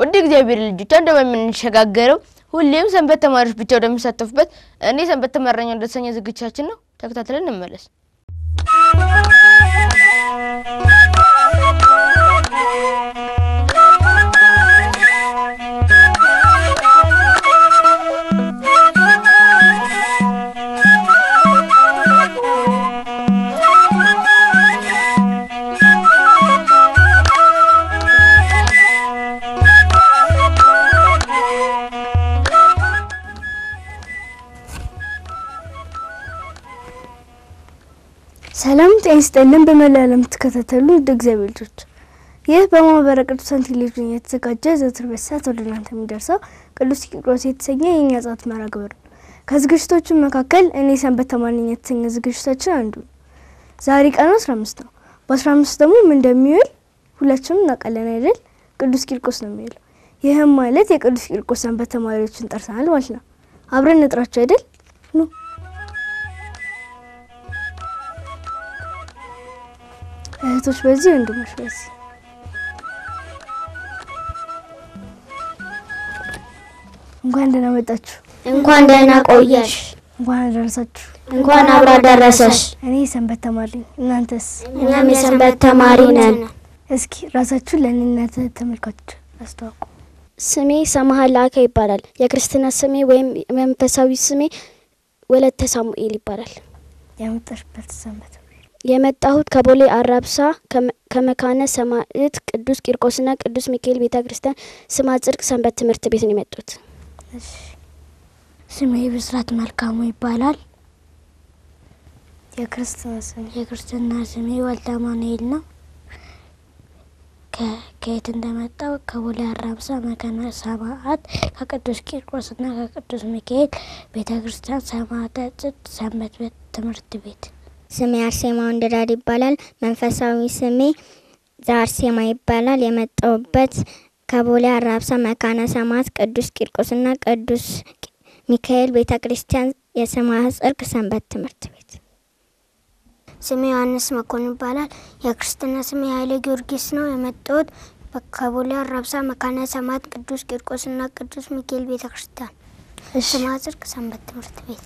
ወደ እግዚአብሔር ልጅ እንደምንሸጋገረው ሁሌም ሰንበት ተማሪዎች ብቻ ወደሚሳተፉበት እኔ ሰንበት ተማሪኛ እንደተሰኘ ዝግጅታችን ነው ተከታትለን እንመለስ ሰላም ጤንስጠልን በመላለም ተከታተሉ እግዚአብሔር ልጆች ይህ በማህበረ ቅዱሳን ቴሌቪዥን የተዘጋጀ ዘወትር በሰዓት ወደ እናንተ የሚደርሰው ቅዱስ ቂርቆስ የተሰኘ የኛ ጻት መራግብር ከዝግጅቶቹ መካከል እኔ ሰንበት ተማሪኛ የተሰኘ ዝግጅታችን አንዱ ዛሬ ቀኑ 15 ነው በ15 ደግሞ ምን እንደሚውል ሁላችንም እናቀለን አይደል ቅዱስ ቂርቆስ ነው የሚውለው ይሄም ማለት የቅዱስ ቂርቆስ ሰንበት ተማሪዎችን ጠርተናል ማለት ነው አብረን እንጥራቸው አይደል ኑ እህቶች በዚህ ወንድሞች በዚህ እንኳን ደህና መጣችሁ እንኳን ደህና ቆየሽ እንኳን ደረሳችሁ እንኳን አብራ ደረሰሽ እኔ ሰንበት ተማሪ እናንተስ እኛም የሰንበት ተማሪ ነን እስኪ ራሳችሁን ለእናንተ ተመልካቾች አስተዋውቁ ስሜ ሰማሃላከ ይባላል የክርስቲና ስሜ ወይም መንፈሳዊ ስሜ ወለተ ሳሙኤል ይባላል ያመጣሽበት ሰንበት የመጣሁት ከቦሌ አራብሳ ከመካነ ሰማዕት ቅዱስ ቂርቆስና ቅዱስ ሚካኤል ቤተክርስቲያን ስማ ጽድቅ ሰንበት ትምህርት ቤት ነው የመጣሁት እሺ ስሜ ብስራት መልካሙ ይባላል የክርስቲና ስሜ ወልደ ማኑኤል ነው ከየት እንደመጣው ከቦሌ አራብሳ መካነ ሰማዕት ከቅዱስ ቂርቆስና ከቅዱስ ሚካኤል ቤተክርስቲያን ስማ ጽድቅ ሰንበት ትምህርት ቤት ስሜ አርሴማ ወንደዳድ ይባላል መንፈሳዊ ስሜ ዛርሴማ ይባላል የመጣውበት ከቦሌ አራብሳ መካነ ሰማዕት ቅዱስ ቂርቆስና ቅዱስ ሚካኤል ቤተክርስቲያን የስማ ጽድቅ ሰንበት ትምህርት ቤት ስሜ ዮሐንስ መኮንን ይባላል የክርስቲና ስሜ ኃይለ ጊዮርጊስ ነው የመጣሁት ከቦሌ አራብሳ መካነ ሰማዕት ቅዱስ ቂርቆስና ቅዱስ ሚካኤል ቤተክርስቲያን ስማ ጽድቅ ሰንበት ትምህርት ቤት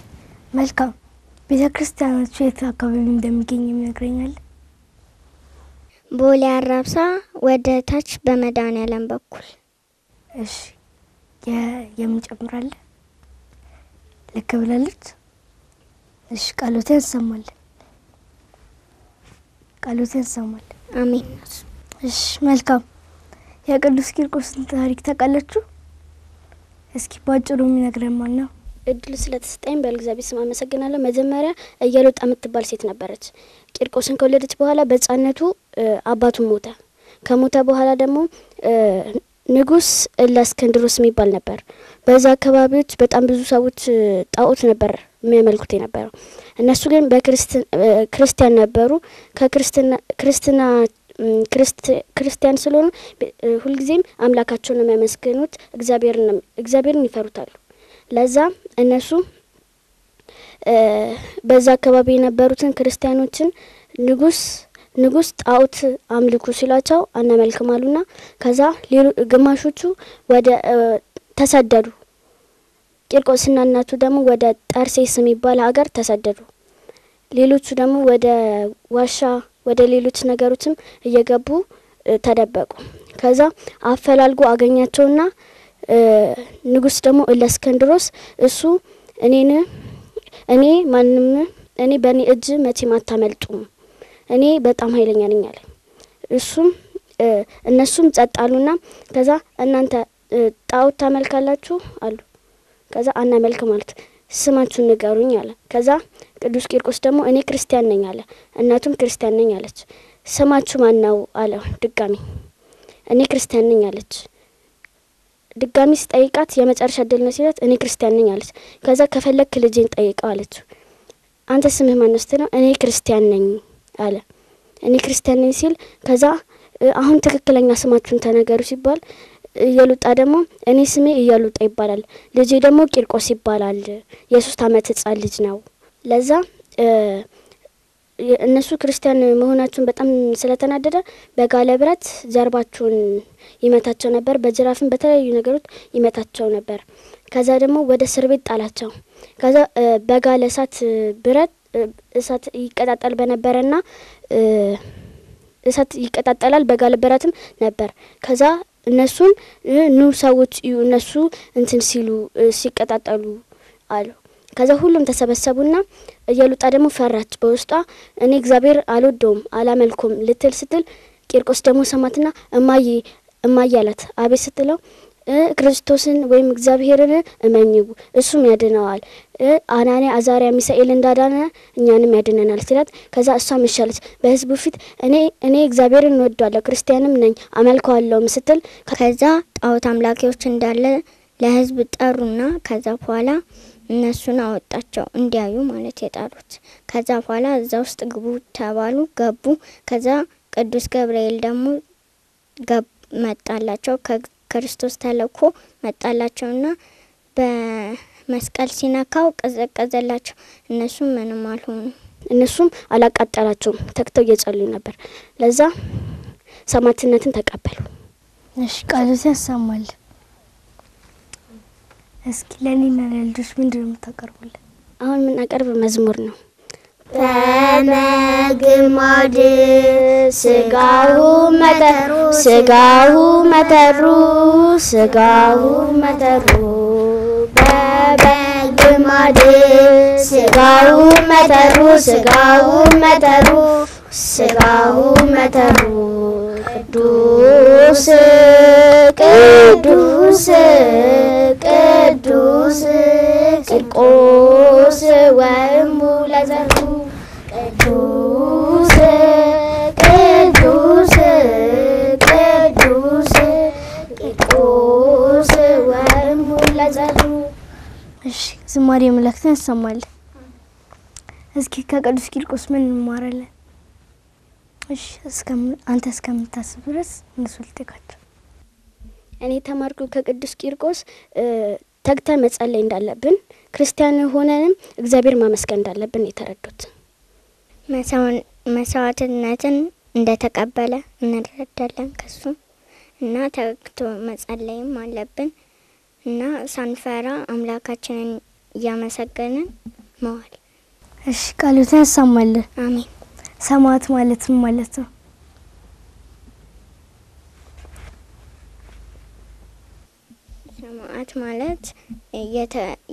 መልካም ቤተክርስቲያኖቹ የት አካባቢ እንደሚገኝ ይነግረኛል ቦሌ አራብሳ ወደ ታች በመድኃኔዓለም በኩል እሺ የሚጨምራል ልክ ብላለች እሺ ቃሎትን ሰማል አሜን እሺ መልካም የቅዱስ ቂርቆስን ታሪክ ታውቃላችሁ እስኪ ባጭሩ የሚነግረን ማን ነው እድል ስለተሰጠኝ በእግዚአብሔር ስም አመሰግናለሁ መጀመሪያ እየሉጣ የምትባል ሴት ነበረች ቂርቆስን ከወለደች በኋላ በጻነቱ አባቱ ሞተ ከሞተ በኋላ ደግሞ ንጉስ እለእስክንድሮስ የሚባል ነበር በዛ አካባቢዎች በጣም ብዙ ሰዎች ጣዖት ነበር የሚያመልኩት የነበረው እነሱ ግን በክርስቲያን ነበሩ ክርስቲያን ስለሆኑ ሁልጊዜም አምላካቸውን ነው የሚያመስግኑት እግዚአብሔርን ይፈሩታል ለዛ እነሱ በዛ አካባቢ የነበሩትን ክርስቲያኖችን ንጉስ ጣዖት አምልኩ ሲላቸው አናመልክማሉና ከዛ ግማሾቹ ወደ ተሰደዱ ቂርቆስና እናቱ ደግሞ ወደ ጠርሴስ የሚባል ሀገር ተሰደዱ ሌሎቹ ደግሞ ወደ ዋሻ ወደ ሌሎች ነገሮችም እየገቡ ተደበቁ ከዛ አፈላልጎ አገኛቸውና ንጉስ ደግሞ እለእስክንድሮስ እሱ እኔ በኔ እጅ መቼም አታመልጡም እኔ በጣም ኃይለኛ ነኝ አለ እነሱም ጸጣሉና ከዛ እናንተ ጣዖት ታመልካላችሁ አሉ ከዛ አናመልክ ማለት ስማችሁን ንገሩኝ አለ ከዛ ቅዱስ ቂርቆስ ደግሞ እኔ ክርስቲያን ነኝ አለ እናቱም ክርስቲያን ነኝ አለች ስማችሁ ማን ነው አለ ድጋሚ እኔ ክርስቲያን ነኝ አለች ድጋሚ ስጠይቃት የመጨረሻ እድል ነው ሲላት እኔ ክርስቲያን ነኝ አለች ከዛ ከፈለክ ልጄን ጠይቀው አለች አንተ ስምህ ማን ነው እኔ ክርስቲያን ነኝ አለ እኔ ክርስቲያን ነኝ ሲል ከዛ አሁን ትክክለኛ ስማችሁን ተናገሩ ሲባል እየሉጣ ደግሞ እኔ ስሜ እየሉጣ ይባላል ልጄ ደግሞ ቂርቆስ ይባላል የ3 አመት ህፃን ልጅ ነው ለዛ እነሱ ክርስቲያን መሆናቸውን በጣም ስለተናደደ በጋለ ብረት ጀርባቸውን ይመታቸው ነበር። በጅራፍም በተለያዩ ነገሮች ይመታቸው ነበር። ከዛ ደግሞ ወደ እስር ቤት ጣላቸው። ከዛ በጋለ እሳት ብረት እሳት ይቀጣጣል በነበረና እሳት ይቀጣጣላል በጋለ ብረትም ነበር። ከዛ እነሱን ኑ ሰዎች እነሱ እንትን ሲሉ ሲቀጣጣሉ አሉ። ከዛ ሁሉም ተሰበሰቡና እየሉጣ ደግሞ ፈራች በውስጧ። እኔ እግዚአብሔር አልወደውም አላመልኩም ልትል ስትል ቂርቆስ ደግሞ ሰማትና እማዬ አላት። አቤት ስትለው ክርስቶስን ወይም እግዚአብሔርን እመኝው እሱም ያድነዋል፣ አናንያ አዛሪያ ሚሳኤል እንዳዳነ እኛንም ያድነናል ሲላት፣ ከዛ እሷም ይሻለች በህዝቡ ፊት እኔ እግዚአብሔርን እወዳለሁ ክርስቲያንም ነኝ አመልከዋለሁ ስትል ከዛ ጣዖት አምላኪዎች እንዳለ ለህዝብ ጠሩና ከዛ በኋላ እነሱን አወጣቸው እንዲያዩ ማለት የጣሉት። ከዛ በኋላ እዛ ውስጥ ግቡ ተባሉ፣ ገቡ። ከዛ ቅዱስ ገብርኤል ደግሞ መጣላቸው ከክርስቶስ ተልኮ መጣላቸውና በመስቀል ሲነካው ቀዘቀዘላቸው። እነሱም ምንም አልሆኑ። እነሱም አላቃጠላቸውም፣ ተክተው እየጸለዩ ነበር። ለዛ ሰማዕትነትን ተቀበሉ። እሺ ቃሉን ያሰማል። እስኪ ለኔና ለልጆች ምንድነው የምታቀርቡልን? አሁን የምናቀርብ መዝሙር ነው። በመግማድ ስጋሁ መተሩ ስጋሁ መተሩ ስጋሁ መተሩ በበግማድ ስጋሁ መተሩ ስጋሁ መተሩ ስጋሁ መተሩ ቅዱስ ቅዱስ ቅዱስ ቂርቆስ ወእሙ ለዘሩ ቅዱስ ቅዱስ ቅዱስ ቂርቆስ ወእሙ ለዘሩ። እሺ ዝማሬ መላእክትን ያሰማል። እስኪ ከቅዱስ ቂርቆስ ምን እንማራለን? እሺ አንተ እስከምታስብ ድረስ እነሱ ልጠይቃቸው። እኔ ተማርኩ ከቅዱስ ቂርቆስ ተግተን መጸለይ እንዳለብን ክርስቲያን ሆነንም እግዚአብሔር ማመስገን እንዳለብን የተረዱት። መስዋዕትነትን እንደተቀበለ እንረዳለን ከሱ እና ተግቶ መጸለይም አለብን እና ሳንፈራ አምላካችንን እያመሰገንን መዋል። እሺ ቃሉን ያሰማል። አሜን። ሰማዕት ማለት ምን ማለት ነው? ሰማዕት ማለት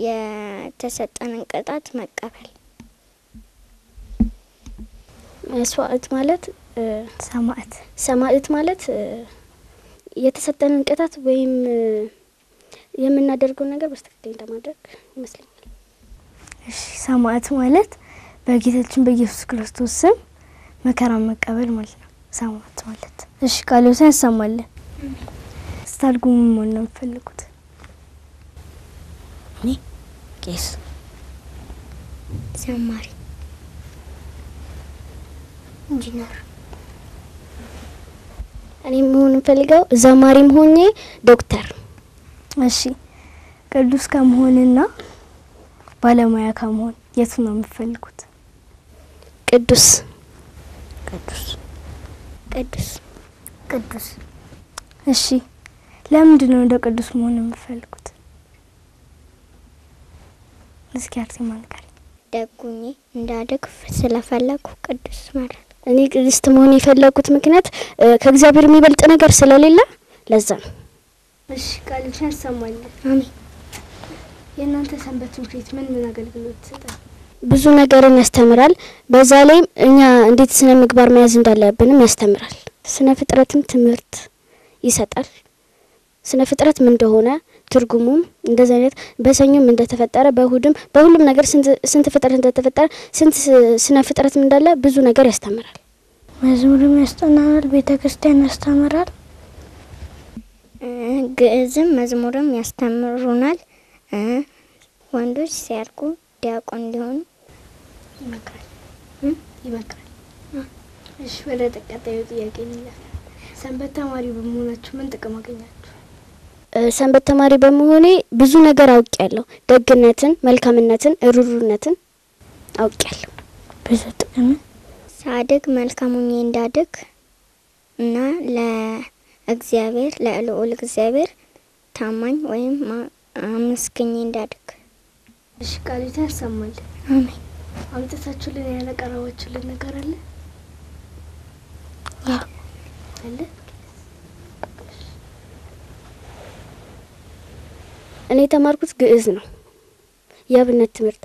የተሰጠንን ቅጣት መቀበል። መስዋዕት ማለት ሰማዕት ማለት የተሰጠንን ቅጣት ወይም የምናደርገው ነገር በስተክክል እንደማድረግ ይመስለኛል። እሺ ሰማዕት ማለት በጌታችን በኢየሱስ ክርስቶስ ስም መከራ መቀበል ማለት ነው ሰማዕት ማለት። እሺ ቃሉን ያሰማል። ስታድጉ ምን መሆን ነው የምትፈልጉት? እኔ ቄስ፣ ዘማሪ፣ ኢንጂነር። እኔ መሆን ፈልገው ዘማሪም ሆኜ ዶክተር። እሺ ቅዱስ ከመሆንና ባለሙያ ከመሆን የቱ ነው የምትፈልጉት? ቅዱስ ቅዱስ ቅዱስ ቅዱስ። እሺ ለምንድን ነው እንደ ቅዱስ መሆን የምትፈልጉት? እስኪ አርቲማ ንገሪ። ደጉኝ እንዳደግ ስለፈለኩ ቅዱስ ማለት። እኔ ቅድስት መሆን የፈለኩት ምክንያት ከእግዚአብሔር የሚበልጥ ነገር ስለሌለ ለዛ ነው። እሺ ቃልሽ ያሰማል። አሜን። የእናንተ ሰንበት ትምህርት ቤት ምን አገልግሎት ይሰጣል? ብዙ ነገርን ያስተምራል። በዛ ላይ እኛ እንዴት ስነ ምግባር መያዝ እንዳለብንም ያስተምራል። ስነ ፍጥረትም ትምህርት ይሰጣል። ስነ ፍጥረት ምን እንደሆነ ትርጉሙም እንደዚህ አይነት በሰኞም እንደተፈጠረ በእሁድም በሁሉም ነገር ስንት ፍጥረት እንደተፈጠረ ስንት ስነ ፍጥረት እንዳለ ብዙ ነገር ያስተምራል። መዝሙርም ያስተምራል፣ ቤተክርስቲያን ያስተምራል፣ ግዕዝም መዝሙርም ያስተምሩናል። ወንዶች ሲያርቁ ዲያቆን ሊሆኑ ይመክራል። እሺ ወደ ተቀጣዩ ጥያቄ እንለፍ። ሰንበት ተማሪ በመሆናችሁ ምን ጥቅም አገኛችሁ? ሰንበት ተማሪ በመሆኔ ብዙ ነገር አውቄያለሁ። ደግነትን፣ መልካምነትን፣ ሩሩነትን አውቄያለሁ። ብዙ ጥቅም ሳድግ መልካም ሆኜ እንዳድግ እና ለእግዚአብሔር ለልዑል እግዚአብሔር ታማኝ ወይም አመስግኜ እንዳድግ። እሺ ቃልታ ያሰማል። አሜን። አምጥታችሁልን ያለቀረባችሁልን ነገር አለ? አለ? እኔ የተማርኩት ግዕዝ ነው። የአብነት ትምህርት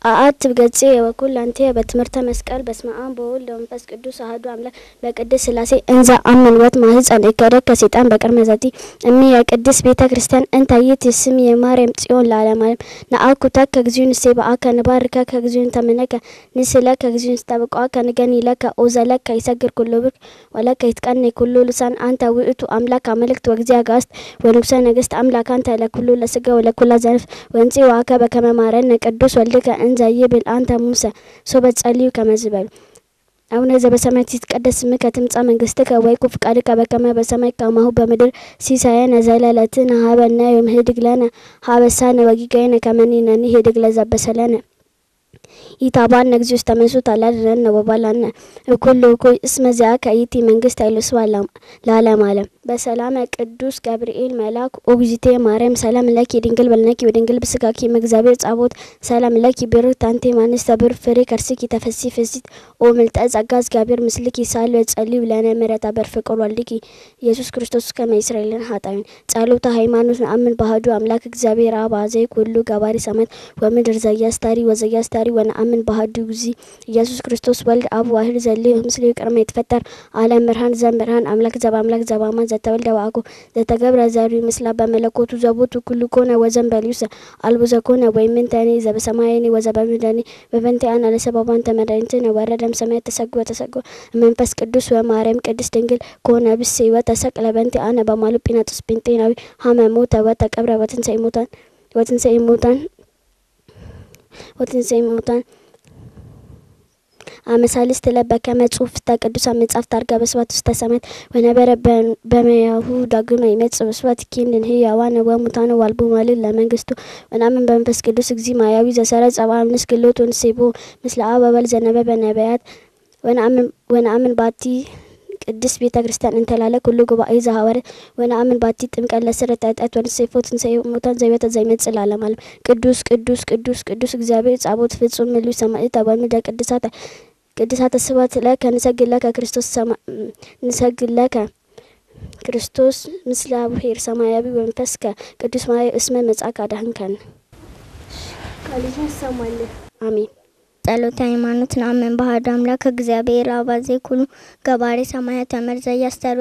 አት ገጽ የወኩል አንተ በትምህርተ መስቀል በስመ አብ ወወልድ ወመንፈስ ቅዱስ አሐዱ አምላክ በቅድስ ሥላሴ እንዛ አምን ወት ማህፀን እከረ ከሰይጣን በቅድመ ዛቲ እሚ የቅድስ ቤተ ክርስቲያን እንታየት ስም የማርያም ጽዮን ለዓለም ዓለም ነአኩታ ከግዚዩን ሰባ ከነባርከ ከግዚዩን ተመነከ ንስለ ከግዚዩን ተበቋ ከነገኒ ለከ ኦዘለከ ይሰግር ኩሉ ብክ ወለከ ይትቀነ ኩሉ ልሳን አንተ ውእቱ አምላክ አመልክት ወግዚያ ጋስት ወንጉሰ ነገስት አምላክ አንተ ለኩሉ ለስጋ ወለኩላ ዘርፍ ወንጺ ዋከ በከመ ማረነ ቅዱስ ወልድከ እንዘይብል አንተ ሙሴ ሶበት ጸልዩ ከመዝበሉ አቡነ ዘበሰማያት ይትቀደስ ስምከ ትምጻእ መንግስትከ ወይኩን ፈቃድከ በከመ በሰማይ ከማሁ በምድር ሲሳየነ ዘለለዕለትነ ሀበነ ዮም ህድግ ለነ ሀበሳነ ወጌጋየነ ከመ ንሕነኒ ህድግ ለዘአበሰለነ ኢታባን ነግዚስ ተመሱት አላደረነ ወባላነ እኩል እኩል እስመ ዚአከ ኢቲ መንግስት አይልስዋ ለዓለም ዓለም በሰላም ቅዱስ ገብርኤል መልአክ ኦግዚቴ ማርያም ሰላም ለኪ ድንግል በልነኪ ወድንግል በስጋኪ መግዚአብሔር ጻቦት ሰላም ለኪ ብሩክ ታንቴ ማንስ ተብር ፍሬ ከርስኪ ተፈሲ ፍሲት ኦ ምልጠ ጸጋ እግዚአብሔር ምስልኪ ሳሉ ጸልዩ ለነ ምሕረተ በፍቅር ወልድኪ ኢየሱስ ክርስቶስ ከመ ይስረይልን ኃጣን ጸሎተ ሃይማኖት አምን ባህዱ አምላክ እግዚአብሔር አብ አዘይ ኩሉ ገባሪ ሰማት ወምድር ዘያስታሪ ወዘያስታሪ ወነአምን ባህዱ ጊዜ ኢየሱስ ክርስቶስ ወልድ አብ ዋህድ ዘለ ምስል ይቀርማ ይተፈጠር ዓለም ብርሃን ዘምብርሃን አምላክ ዘባምላክ ዘባማን ዘተወልደ ዋቁ ዘተገብረ ዘሪ ምስላ በመለኮቱ ዘቦቱ ኩሉ ኮነ ወዘንበሊውሰ አልቡ ዘኮነ ወይምንተኒ ዘበሰማይኒ ወዘበምድኒ በበንቲአና ለሰባባን ተመዳኝተነ ወረደም ሰማይ ተሰግወ መንፈስ ቅዱስ ወማርያም ቅድስት ድንግል ኮነ ብስ ወተሰቅለ በንቲአና በማሉ ጲላጦስ ጴንጤናዊ ሀመሙ ተቀብረ ወትንሣኤ ሙታን አመሳልስ ተለበከ መጽሐፍ ተቅዱሳን መጽሐፍ ታርጋ በስባት ውስጥ ተሰማት ወነበረ በመያሁ ዳግመ ይመጽ በስባት ኪንን ህያዋን ወሙታን ዋልቡ ማለት ለመንግስቱ ወናምን በመንፈስ ቅዱስ እግዚ ማያዊ ዘሰረ ጸባ አምስት ግሎቱን ሲቦ ምስለ አበበል ዘነበ በነቢያት ወናምን ባቲ ቅድስት ቤተ ክርስቲያን እንተላለ ኩሉ ጉባኤ ዘሐዋር ወነአምን ባቲ ጥምቀት ለስረት ጣጣት ወንሰይፎትን ሰይሞታን ዘይበተ ዘይመጽ ለዓለም ዓለም ቅዱስ ቅዱስ ቅዱስ ቅዱስ እግዚአብሔር ጻቦት ፍጹም ምሉ ሰማይ ተባምደ ቅድሳተ ስብሐት ለከ ንሰግድለከ ክርስቶስ ምስለ አቡሔር ሰማያዊ ወመንፈስከ ቅዱስ ማየ እስመ መጻእከ አዳህንከን ቃልታ ያሰማል። አሜን። ጸሎተ ሃይማኖት ነአምን ባህዱ አምላክ እግዚአብሔር አብ አዘይ ኩሉ ገባሬ ሰማያት ተመር ዘያስተር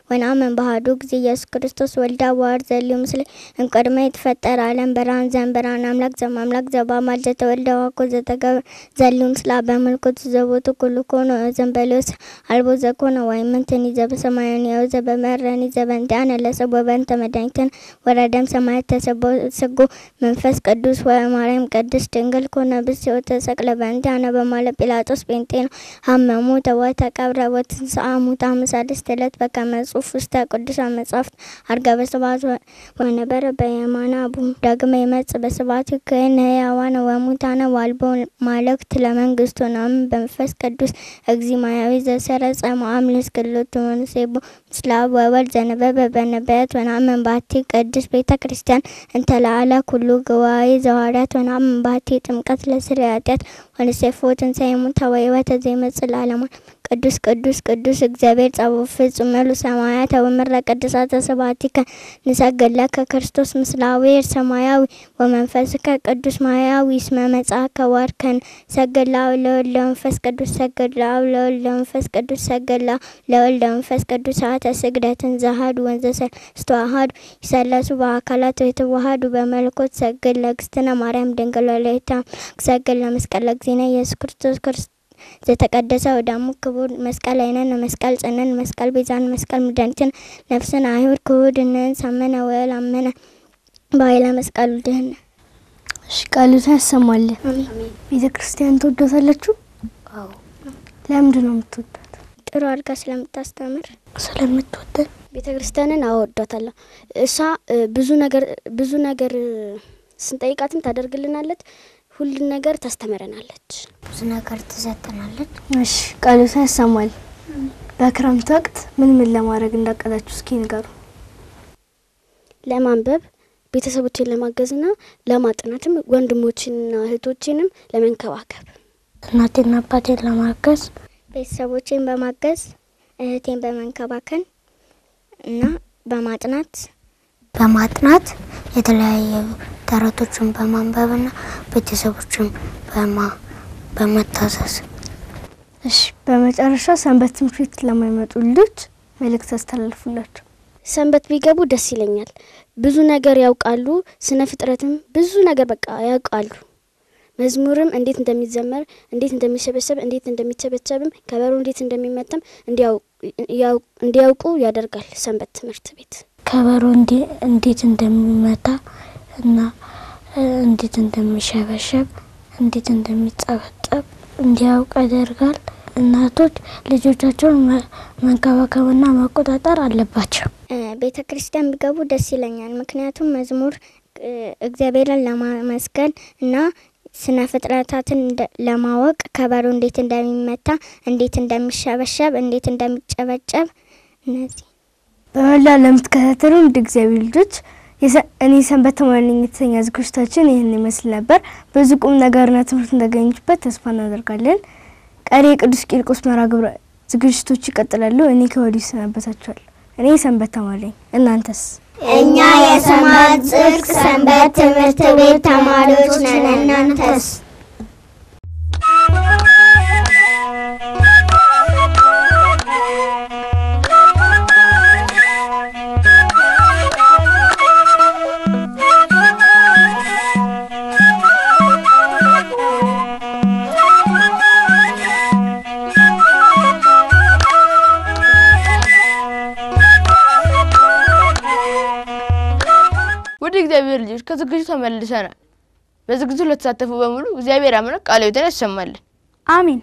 ወነአምን ባህዱ ጊዜ ኢየሱስ ክርስቶስ ወልዳ ዋር ዘልዩ ምስለ እንቀድመ የተፈጠረ ዓለም ብርሃን ዘእምብርሃን አምላክ ዘማምላክ ዘባማል ዘተወልደ ዋኮ ዘተገብረ ዘልዩ ምስለ በመልኮቱ ዘቦቱ ኩሉ ኮነ ዘንበሌዎስ አልቦ ዘኮነ ወይምንትኒ ዘበሰማያኒ ያው ዘበመረኒ ዘበንቲአነ ለሰብ ወበንተ መድኃኒትነ ወረደም ሰማያት ተሰጎ መንፈስ ቅዱስ ወማርያም ቅድስት ድንግል ኮነ ብስ ሰቅለ በንቲአነ በማለ ጲላጦስ ጴንጤና ሀመሙ ተቀብረ ወትንሣኤ ሙታን በሳልስት ዕለት በከመ ጽሑፍ ውስተ ቅዱሳን መጻሕፍት ዐርገ በስብሐት ወነበረ በየማነ አቡሁ ዳግመ ይመጽእ በስብሐት ይክህን ሕያዋነ ወሙታነ ወአልቦ ማለክት ለመንግስቱ ነአምን በመንፈስ ቅዱስ እግዚ ማያዊ ዘሰረጸ መአምልስ ክልቱ ወንሴቦ ምስለ አብ ወወልድ ዘነበበ በነቢያት ወነአምን ባቲ ቅድስት ቤተ ክርስቲያን እንተላዕለ ኩሉ ጉባኤ ዘሐዋርያት ወነአምን ባቲ ጥምቀት ለስርየት ወንሰይፎትን ሰይሙታ ወሕይወተ ዘይመጽእ ለዓለም ቅዱስ ቅዱስ ቅዱስ እግዚአብሔር ጻቦት ፍጹም ምሉ ሰማያተ ወምድረ ቅድሳተ ስብሐቲከ ንሰግድ ለከ ክርስቶስ ምስለ አቡሔር ሰማያዊ ወመንፈስከ ቅዱስ ማያዊ እስመ መጻእከ ወርከን ሰግድ ለአብ ለወልድ ለመንፈስ ቅዱስ ሰግድ ለአብ ለወልድ ለመንፈስ ቅዱስ ሰግድ ለወልድ ለመንፈስ ቅዱስ ሰዓተ ስግደትን ዘአሐዱ ወዘሰለስቱ አሐዱ ይሰለሱ በአካላት የተዋሃዱ በመለኮት ሰግድ ለእግዝእትነ ማርያም ድንግል ወላዲተ አምላክ ሰግድ ለመስቀል ለእግዚእነ ኢየሱስ ክርስቶስ ዘተቀደሰ ወዳሙ ክቡር መስቀል አይነን መስቀል ጸነን መስቀል ቤዛን መስቀል መድኃኒትን ነፍስን አይሁድ ክሁድንን ሳመነ ወል አመነ በኃይለ መስቀሉ ድህን። እሺ ቃልታ ያሰማል። ቤተ ክርስቲያን ትወዳታላችሁ? አዎ። ለምንድን ነው የምትወዳት? ጥሩ አድርጋ ስለምታስተምር ስለምትወደን ቤተ ክርስቲያንን አወዳታለሁ። እሷ ብዙ ነገር ስንጠይቃትም ታደርግልናለች። ሁሉ ነገር ታስተምረናለች። ብዙ ነገር ትሰጠናለች። እሺ ቃሉን ያሰማል። በክረምት ወቅት ምን ለማድረግ እንዳቀዳችሁ እስኪ ንገሩ። ለማንበብ ቤተሰቦቼን ለማገዝና ለማጥናትም ወንድሞችንና እህቶችንም ለመንከባከብ እናቴና አባቴን ለማገዝ ቤተሰቦቼን በማገዝ እህቴን በመንከባከብ እና በማጥናት የተለያዩ ተረቶችን በማንበብና ቤተሰቦችን በመታዘዝ። እሺ በመጨረሻ ሰንበት ትምህርት ቤት ለማይመጡ ልጆች መልእክት አስተላልፉላቸው። ሰንበት ቢገቡ ደስ ይለኛል። ብዙ ነገር ያውቃሉ። ስነ ፍጥረትም ብዙ ነገር በቃ ያውቃሉ። መዝሙርም እንዴት እንደሚዘመር፣ እንዴት እንደሚሰበሰብ፣ እንዴት እንደሚቸበቸብም ከበሮ እንዴት እንደሚመታም እንዲያውቁ ያደርጋል ሰንበት ትምህርት ቤት። ከበሮ እንዴት እንደሚመታ እና እንዴት እንደሚሸበሸብ፣ እንዴት እንደሚጸበጠብ እንዲያውቁ ያደርጋል። እናቶች ልጆቻቸውን መንከባከብና መቆጣጠር አለባቸው። ቤተክርስቲያን ቢገቡ ደስ ይለኛል። ምክንያቱም መዝሙር እግዚአብሔርን ለማመስገን እና ስነ ፍጥረታትን ለማወቅ ከበሮ እንዴት እንደሚመታ፣ እንዴት እንደሚሸበሸብ፣ እንዴት እንደሚጨበጨብ እነዚህ በመላ ለምትከታተሉ እንደ እግዚአብሔር ልጆች እኔ ሰንበት ተማሪ ነኝ የተሰኘ ዝግጅታችን ይህን ይመስል ነበር። ብዙ ቁም ነገርና ትምህርት እንዳገኙበት ተስፋ እናደርጋለን። ቀሪ የቅዱስ ቂርቆስ መርሃ ግብር ዝግጅቶች ይቀጥላሉ። እኔ ከወዲሁ ሰናበታችኋለሁ። እኔ ሰንበት ተማሪ ነኝ። እናንተስ? እኛ የሰማዕት ጽድቅ ሰንበት ትምህርት ቤት ተማሪዎች ነን። እናንተስ? እግዚአብሔር ልጅ ከዝግጅቱ ተመልሰናል። በዝግጅቱ ለተሳተፉ በሙሉ እግዚአብሔር አምላክ ቃለ ሕይወትን ያሰማልን። አሜን።